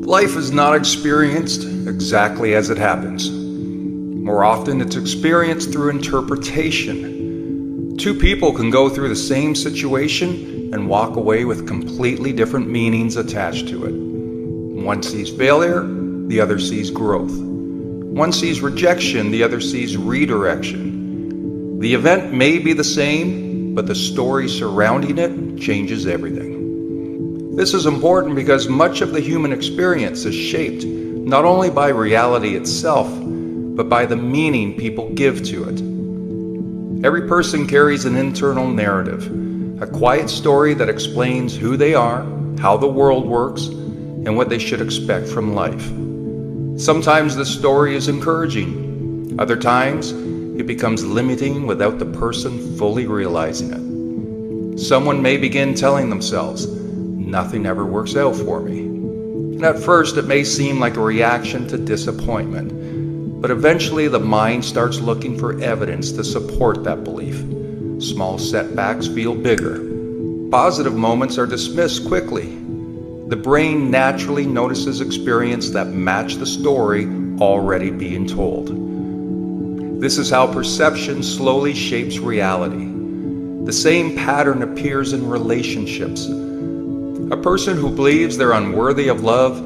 Life is not experienced exactly as it happens. More often, it's experienced through interpretation. Two people can go through the same situation and walk away with completely different meanings attached to it. One sees failure, the other sees growth. One sees rejection, the other sees redirection. The event may be the same, but the story surrounding it changes everything. This is important because much of the human experience is shaped not only by reality itself, but by the meaning people give to it. Every person carries an internal narrative, a quiet story that explains who they are, how the world works, and what they should expect from life. Sometimes this story is encouraging. Other times, it becomes limiting without the person fully realizing it. Someone may begin telling themselves, "Nothing ever works out for me." And at first, it may seem like a reaction to disappointment, but eventually the mind starts looking for evidence to support that belief. Small setbacks feel bigger. Positive moments are dismissed quickly. The brain naturally notices experiences that match the story already being told. This is how perception slowly shapes reality. The same pattern appears in relationships. A person who believes they're unworthy of love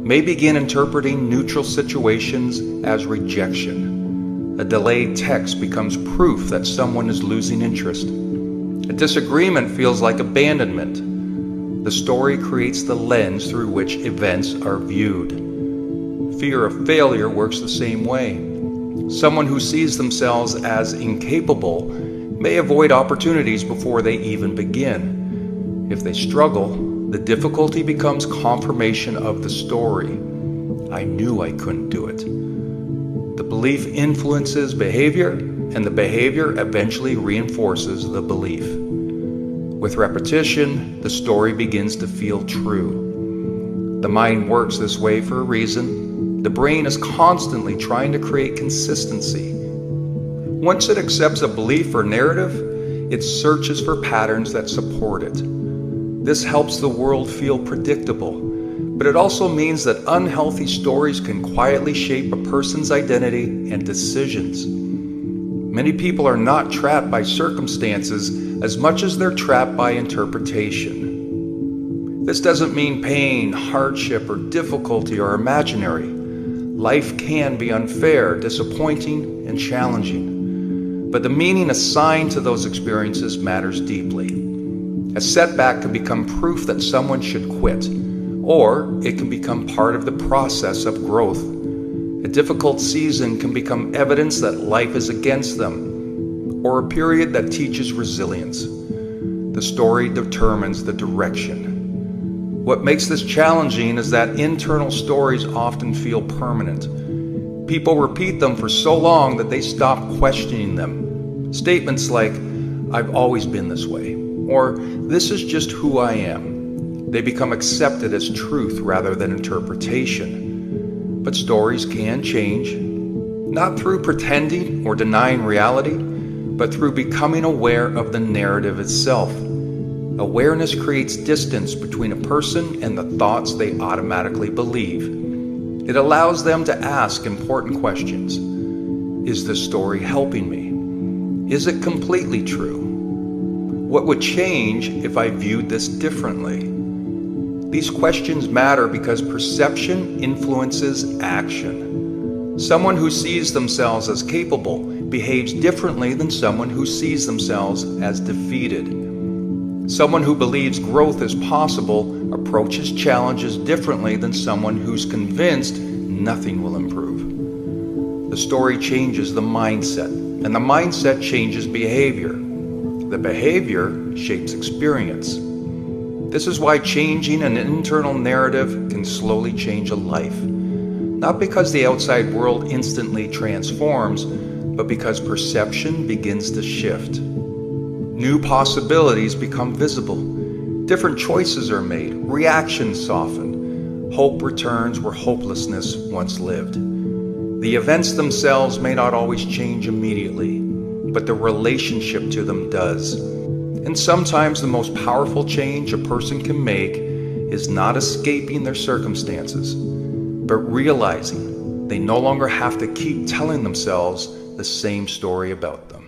may begin interpreting neutral situations as rejection. A delayed text becomes proof that someone is losing interest. A disagreement feels like abandonment. The story creates the lens through which events are viewed. Fear of failure works the same way. Someone who sees themselves as incapable may avoid opportunities before they even begin. If they struggle, the difficulty becomes confirmation of the story. I knew I couldn't do it. The belief influences behavior, and the behavior eventually reinforces the belief. With repetition, the story begins to feel true. The mind works this way for a reason. The brain is constantly trying to create consistency. Once it accepts a belief or narrative, it searches for patterns that support it. This helps the world feel predictable, but it also means that unhealthy stories can quietly shape a person's identity and decisions. Many people are not trapped by circumstances as much as they're trapped by interpretation. This doesn't mean pain, hardship, or difficulty are imaginary. Life can be unfair, disappointing, and challenging, but the meaning assigned to those experiences matters deeply. A setback can become proof that someone should quit, or it can become part of the process of growth. A difficult season can become evidence that life is against them, or a period that teaches resilience. The story determines the direction. What makes this challenging is that internal stories often feel permanent. People repeat them for so long that they stop questioning them. Statements like, "I've always been this way," or "This is just who I am." They become accepted as truth rather than interpretation. But stories can change, not through pretending or denying reality, but through becoming aware of the narrative itself. Awareness creates distance between a person and the thoughts they automatically believe. It allows them to ask important questions. Is this story helping me? Is it completely true? What would change if I viewed this differently? These questions matter because perception influences action. Someone who sees themselves as capable behaves differently than someone who sees themselves as defeated. Someone who believes growth is possible approaches challenges differently than someone who's convinced nothing will improve. The story changes the mindset, and the mindset changes behavior. The behavior shapes experience. This is why changing an internal narrative can slowly change a life. Not because the outside world instantly transforms, but because perception begins to shift. New possibilities become visible. Different choices are made. Reactions soften. Hope returns where hopelessness once lived. The events themselves may not always change immediately, but the relationship to them does. And sometimes the most powerful change a person can make is not escaping their circumstances, but realizing they no longer have to keep telling themselves the same story about them.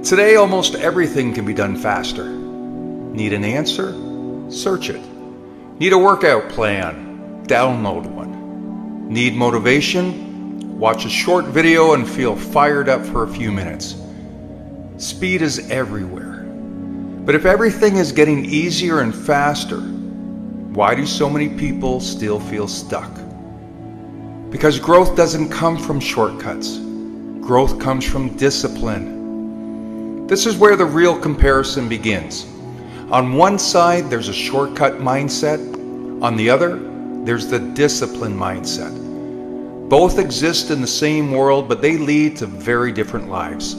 Today, almost everything can be done faster. Need an answer? Search it. Need a workout plan? Download one. Need motivation? Watch a short video and feel fired up for a few minutes. Speed is everywhere. But if everything is getting easier and faster, why do so many people still feel stuck? Because growth doesn't come from shortcuts. Growth comes from discipline. This is where the real comparison begins. On one side, there's a shortcut mindset. On the other, there's the discipline mindset. Both exist in the same world, but they lead to very different lives.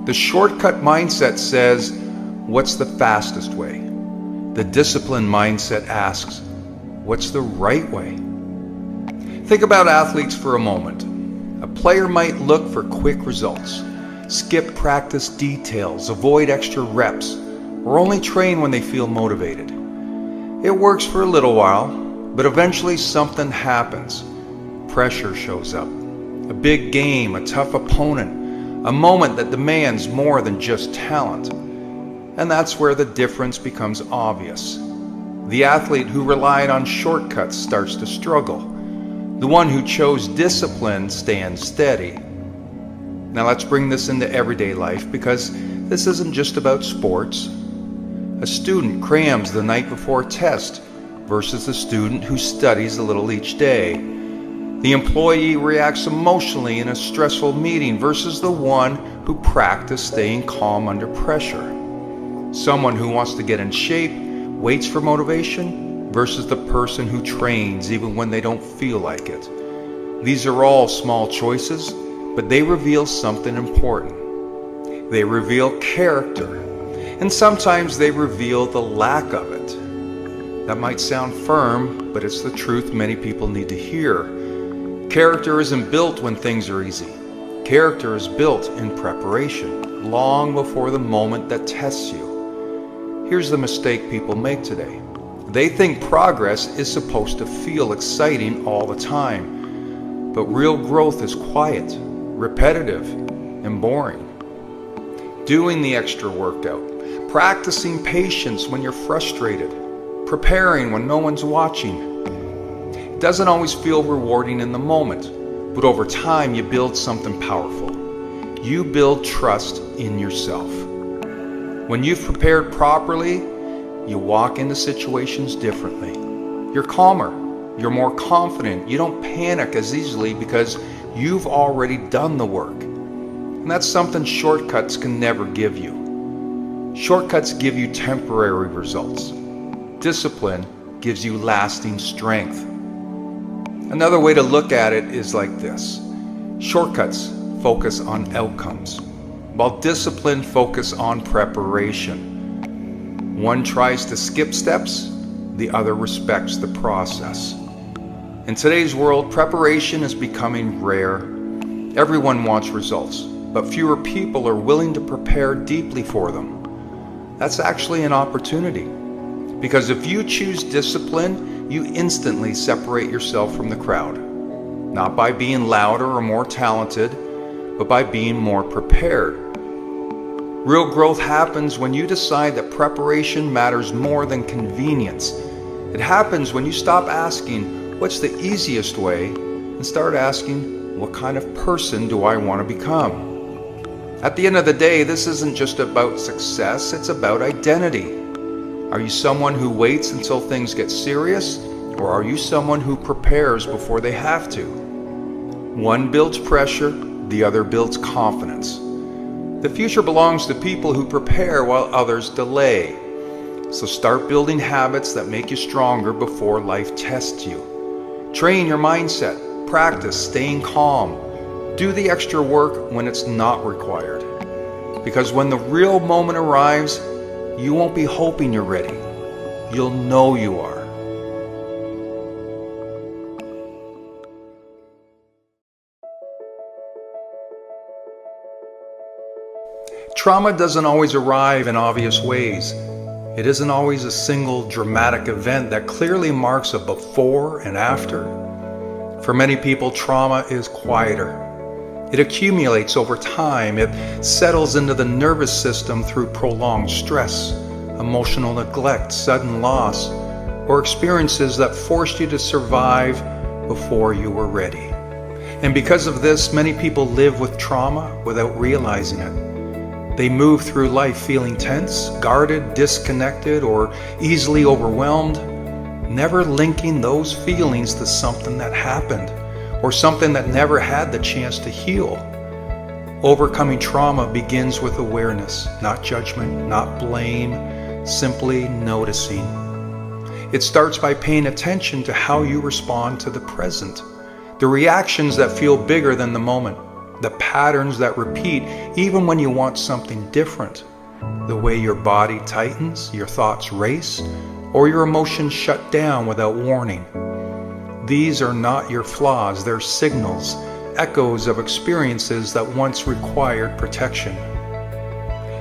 The shortcut mindset says, what's the fastest way? The discipline mindset asks, what's the right way? Think about athletes for a moment. A player might look for quick results, skip practice details, avoid extra reps, or only train when they feel motivated. It works for a little while, but eventually something happens. Pressure shows up. A big game, a tough opponent, a moment that demands more than just talent. And that's where the difference becomes obvious. The athlete who relied on shortcuts starts to struggle. The one who chose discipline stands steady. Now let's bring this into everyday life, because this isn't just about sports. A student crams the night before a test versus the student who studies a little each day. The employee reacts emotionally in a stressful meeting versus the one who practiced staying calm under pressure. Someone who wants to get in shape waits for motivation versus the person who trains even when they don't feel like it. These are all small choices, but they reveal something important. They reveal character, and sometimes they reveal the lack of it. That might sound firm, but it's the truth many people need to hear. Character isn't built when things are easy. Character is built in preparation, long before the moment that tests you. Here's the mistake people make today. They think progress is supposed to feel exciting all the time, but real growth is quiet, repetitive, and boring. Doing the extra workout, practicing patience when you're frustrated, preparing when no one's watching. It doesn't always feel rewarding in the moment, but over time you build something powerful. You build trust in yourself. When you've prepared properly, you walk into situations differently. You're calmer, you're more confident, you don't panic as easily because you've already done the work. And that's something shortcuts can never give you. Shortcuts give you temporary results. Discipline gives you lasting strength. Another way to look at it is like this. Shortcuts focus on outcomes, while discipline focus on preparation. One tries to skip steps, the other respects the process. In today's world, preparation is becoming rare. Everyone wants results, but fewer people are willing to prepare deeply for them. That's actually an opportunity, because if you choose discipline, you instantly separate yourself from the crowd, not by being louder or more talented, but by being more prepared. Real growth happens when you decide that preparation matters more than convenience. It happens when you stop asking, what's the easiest way, and start asking, what kind of person do I want to become? At the end of the day, this isn't just about success, it's about identity. Are you someone who waits until things get serious, or are you someone who prepares before they have to? One builds pressure, the other builds confidence. The future belongs to people who prepare while others delay. So start building habits that make you stronger before life tests you. Train your mindset, practice staying calm. Do the extra work when it's not required. Because when the real moment arrives, you won't be hoping you're ready. You'll know you are. Trauma doesn't always arrive in obvious ways. It isn't always a single dramatic event that clearly marks a before and after. For many people, trauma is quieter. It accumulates over time. It settles into the nervous system through prolonged stress, emotional neglect, sudden loss, or experiences that forced you to survive before you were ready. And because of this, many people live with trauma without realizing it. They move through life feeling tense, guarded, disconnected, or easily overwhelmed, never linking those feelings to something that happened or something that never had the chance to heal. Overcoming trauma begins with awareness, not judgment, not blame, simply noticing. It starts by paying attention to how you respond to the present, the reactions that feel bigger than the moment, the patterns that repeat even when you want something different, the way your body tightens, your thoughts race, or your emotions shut down without warning. These are not your flaws, they're signals, echoes of experiences that once required protection.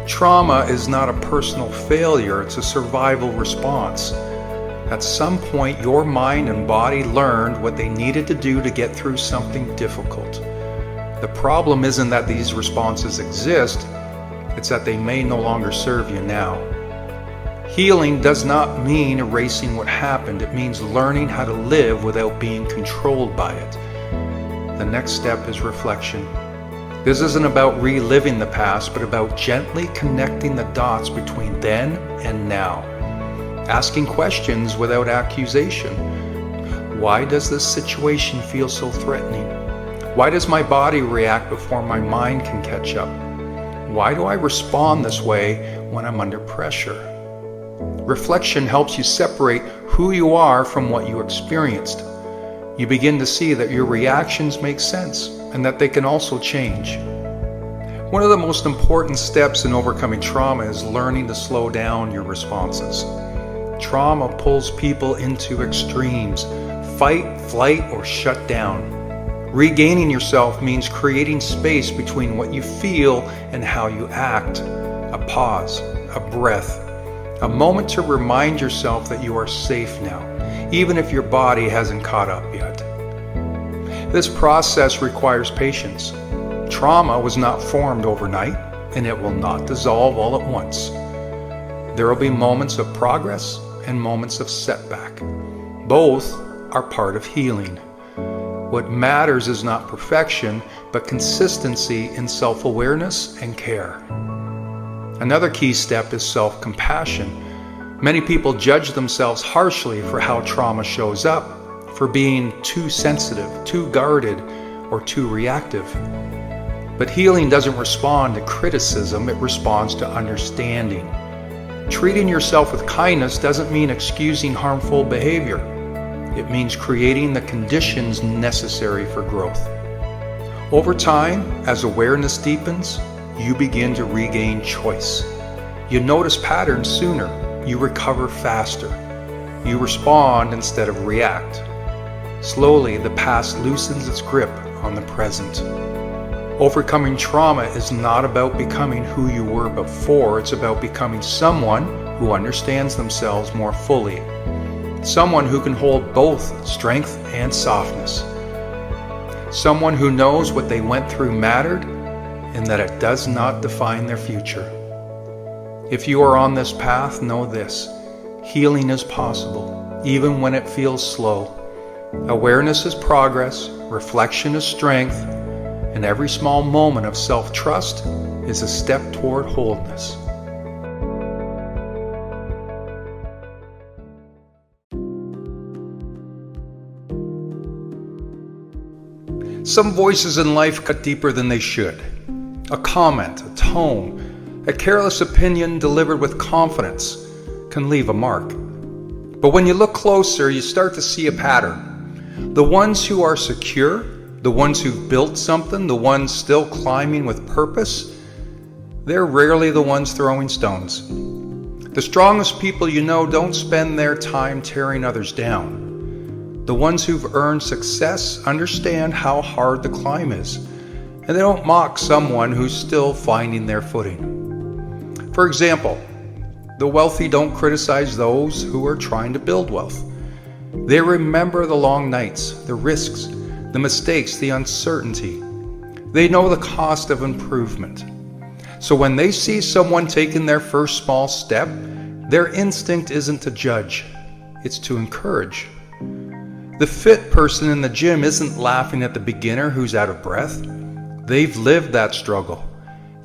Trauma is not a personal failure, it's a survival response. At some point, your mind and body learned what they needed to do to get through something difficult. The problem isn't that these responses exist, it's that they may no longer serve you now. Healing does not mean erasing what happened, it means learning how to live without being controlled by it. The next step is reflection. This isn't about reliving the past, but about gently connecting the dots between then and now. Asking questions without accusation. Why does this situation feel so threatening? Why does my body react before my mind can catch up? Why do I respond this way when I'm under pressure? Reflection helps you separate who you are from what you experienced. You begin to see that your reactions make sense and that they can also change. One of the most important steps in overcoming trauma is learning to slow down your responses. Trauma pulls people into extremes, fight, flight, or shut down. Regaining yourself means creating space between what you feel and how you act. A pause, a breath, a moment to remind yourself that you are safe now, even if your body hasn't caught up yet. This process requires patience. Trauma was not formed overnight, and it will not dissolve all at once. There will be moments of progress and moments of setback. Both are part of healing. What matters is not perfection, but consistency in self-awareness and care. Another key step is self-compassion. Many people judge themselves harshly for how trauma shows up, for being too sensitive, too guarded, or too reactive. But healing doesn't respond to criticism, it responds to understanding. Treating yourself with kindness doesn't mean excusing harmful behavior. It means creating the conditions necessary for growth. Over time, as awareness deepens, you begin to regain choice. You notice patterns sooner. You recover faster. You respond instead of react. Slowly, the past loosens its grip on the present. Overcoming trauma is not about becoming who you were before, it's about becoming someone who understands themselves more fully. Someone who can hold both strength and softness. Someone who knows what they went through mattered and that it does not define their future. If you are on this path, know this: healing is possible, even when it feels slow. Awareness is progress, reflection is strength, and every small moment of self-trust is a step toward wholeness. Some voices in life cut deeper than they should. A comment, a tone, a careless opinion delivered with confidence can leave a mark. But when you look closer, you start to see a pattern. The ones who are secure, the ones who've built something, the ones still climbing with purpose, they're rarely the ones throwing stones. The strongest people you know don't spend their time tearing others down. The ones who've earned success understand how hard the climb is, and they don't mock someone who's still finding their footing. For example, the wealthy don't criticize those who are trying to build wealth. They remember the long nights, the risks, the mistakes, the uncertainty. They know the cost of improvement. So when they see someone taking their first small step, their instinct isn't to judge, it's to encourage. The fit person in the gym isn't laughing at the beginner who's out of breath. They've lived that struggle.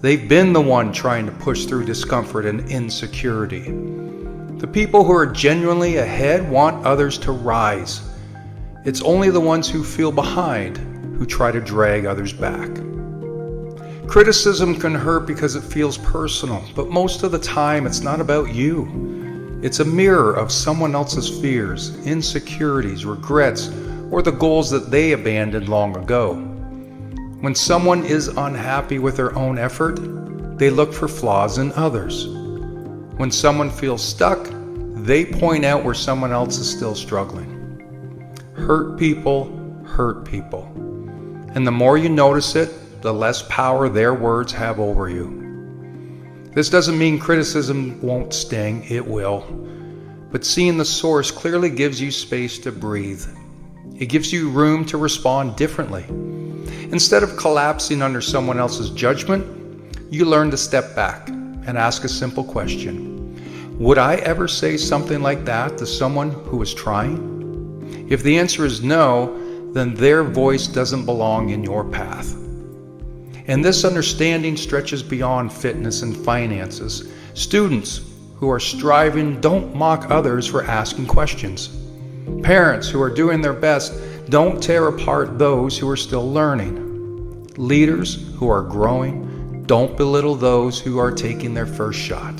They've been the one trying to push through discomfort and insecurity. The people who are genuinely ahead want others to rise. It's only the ones who feel behind who try to drag others back. Criticism can hurt because it feels personal, but most of the time it's not about you. It's a mirror of someone else's fears, insecurities, regrets, or the goals that they abandoned long ago. When someone is unhappy with their own effort, they look for flaws in others. When someone feels stuck, they point out where someone else is still struggling. Hurt people hurt people. And the more you notice it, the less power their words have over you. This doesn't mean criticism won't sting, it will. But seeing the source clearly gives you space to breathe. It gives you room to respond differently. Instead of collapsing under someone else's judgment, you learn to step back and ask a simple question. Would I ever say something like that to someone who is trying? If the answer is no, then their voice doesn't belong in your path. And this understanding stretches beyond fitness and finances. Students who are striving don't mock others for asking questions. Parents who are doing their best don't tear apart those who are still learning. Leaders who are growing don't belittle those who are taking their first shot.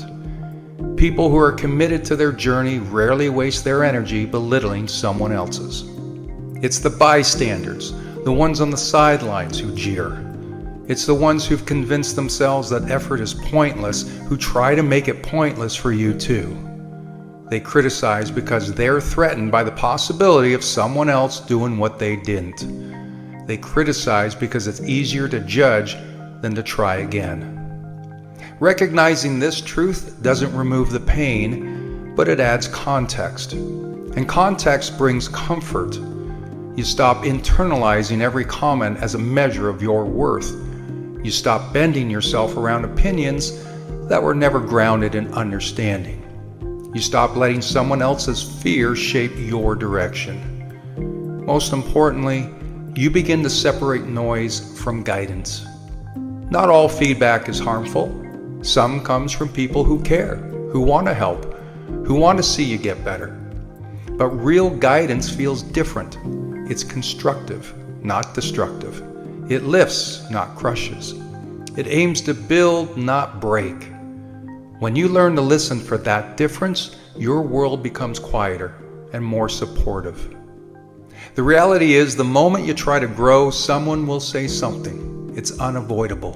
People who are committed to their journey rarely waste their energy belittling someone else's. It's the bystanders, the ones on the sidelines who jeer. It's the ones who've convinced themselves that effort is pointless who try to make it pointless for you too. They criticize because they're threatened by the possibility of someone else doing what they didn't. They criticize because it's easier to judge than to try again. Recognizing this truth doesn't remove the pain, but it adds context. And context brings comfort. You stop internalizing every comment as a measure of your worth. You stop bending yourself around opinions that were never grounded in understanding. You stop letting someone else's fear shape your direction. Most importantly, you begin to separate noise from guidance. Not all feedback is harmful. Some comes from people who care, who want to help, who want to see you get better. But real guidance feels different. It's constructive, not destructive. It lifts, not crushes. It aims to build, not break. When you learn to listen for that difference, your world becomes quieter and more supportive. The reality is, the moment you try to grow, someone will say something. It's unavoidable.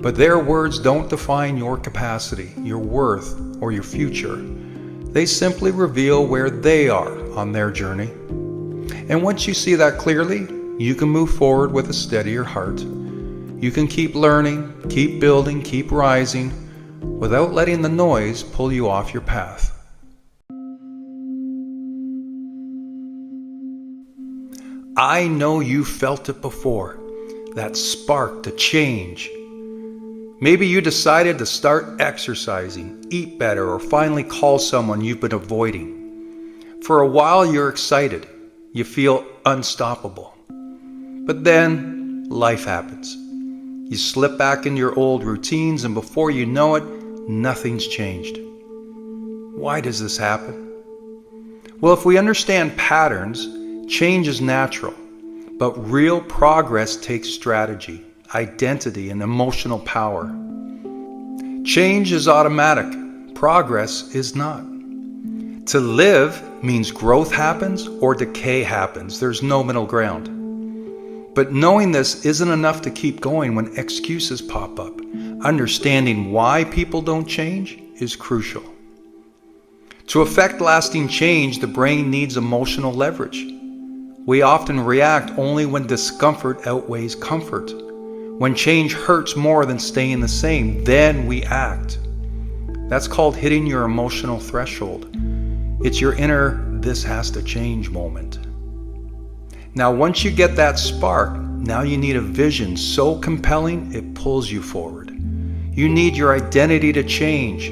But their words don't define your capacity, your worth, or your future. They simply reveal where they are on their journey. And once you see that clearly, you can move forward with a steadier heart. You can keep learning, keep building, keep rising, without letting the noise pull you off your path. I know you felt it before, that spark to change. Maybe you decided to start exercising, eat better, or finally call someone you've been avoiding. For a while you're excited, you feel unstoppable. But then life happens. You slip back into your old routines, and before you know it, nothing's changed. Why does this happen? Well, if we understand patterns, change is natural, but real progress takes strategy, identity, and emotional power. Change is automatic. Progress is not. To live means growth happens or decay happens. There's no middle ground. But knowing this isn't enough to keep going when excuses pop up. Understanding why people don't change is crucial. To effect lasting change, the brain needs emotional leverage. We often react only when discomfort outweighs comfort. When change hurts more than staying the same, then we act. That's called hitting your emotional threshold. It's your inner "this has to change" moment. Now, once you get that spark, now you need a vision so compelling it pulls you forward. You need your identity to change,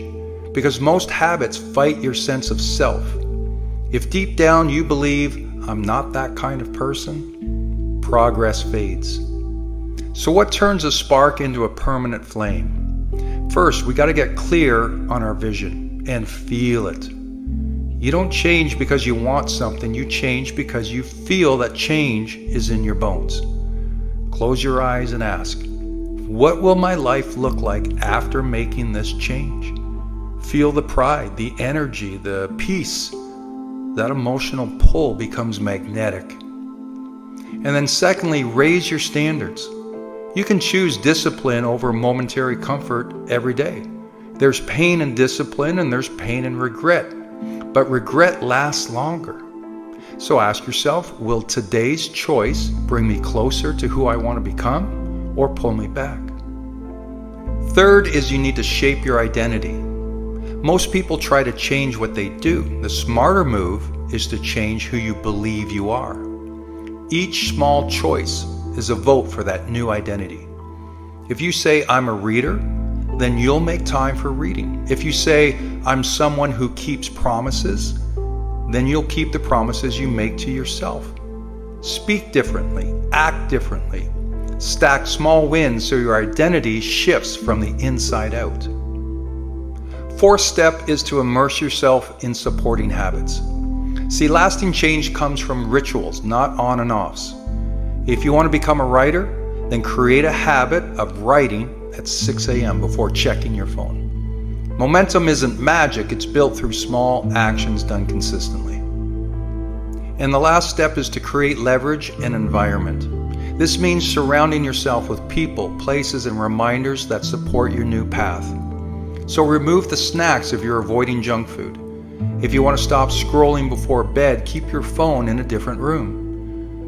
because most habits fight your sense of self. If deep down you believe, "I'm not that kind of person," progress fades. So what turns a spark into a permanent flame? First, we got to get clear on our vision and feel it. You don't change because you want something, you change because you feel that change is in your bones. Close your eyes and ask, what will my life look like after making this change? Feel the pride, the energy, the peace. That emotional pull becomes magnetic. And then secondly, raise your standards. You can choose discipline over momentary comfort every day. There's pain in discipline and there's pain in regret, but regret lasts longer. So ask yourself, will today's choice bring me closer to who I want to become or pull me back? Third is you need to shape your identity. Most people try to change what they do. The smarter move is to change who you believe you are. Each small choice is a vote for that new identity. If you say, "I'm a reader," then you'll make time for reading. If you say, "I'm someone who keeps promises," then you'll keep the promises you make to yourself. Speak differently, act differently. Stack small wins so your identity shifts from the inside out. Fourth step is to immerse yourself in supporting habits. See, lasting change comes from rituals, not on and offs. If you want to become a writer, then create a habit of writing at 6 a.m. before checking your phone. Momentum isn't magic, it's built through small actions done consistently. And the last step is to create leverage and environment. This means surrounding yourself with people, places, and reminders that support your new path. So remove the snacks if you're avoiding junk food. If you want to stop scrolling before bed, keep your phone in a different room.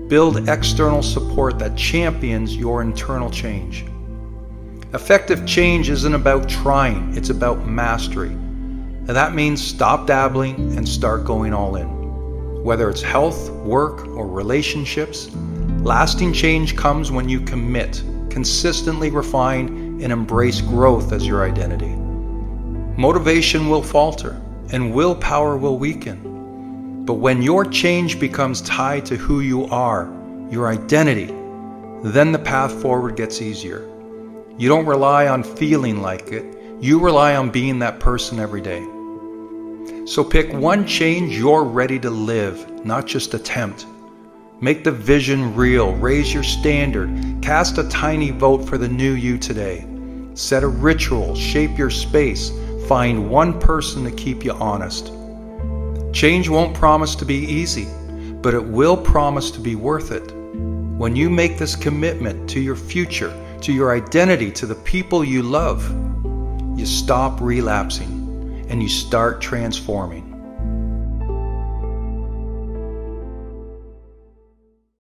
Build external support that champions your internal change. Effective change isn't about trying, it's about mastery. And that means stop dabbling and start going all in. Whether it's health, work, or relationships, lasting change comes when you commit, consistently refine, and embrace growth as your identity. Motivation will falter, and willpower will weaken. But when your change becomes tied to who you are, your identity, then the path forward gets easier. You don't rely on feeling like it, you rely on being that person every day. So pick one change you're ready to live, not just attempt. Make the vision real, raise your standard, cast a tiny vote for the new you today. Set a ritual, shape your space, find one person to keep you honest. Change won't promise to be easy, but it will promise to be worth it. When you make this commitment to your future, to your identity, to the people you love, you stop relapsing and you start transforming.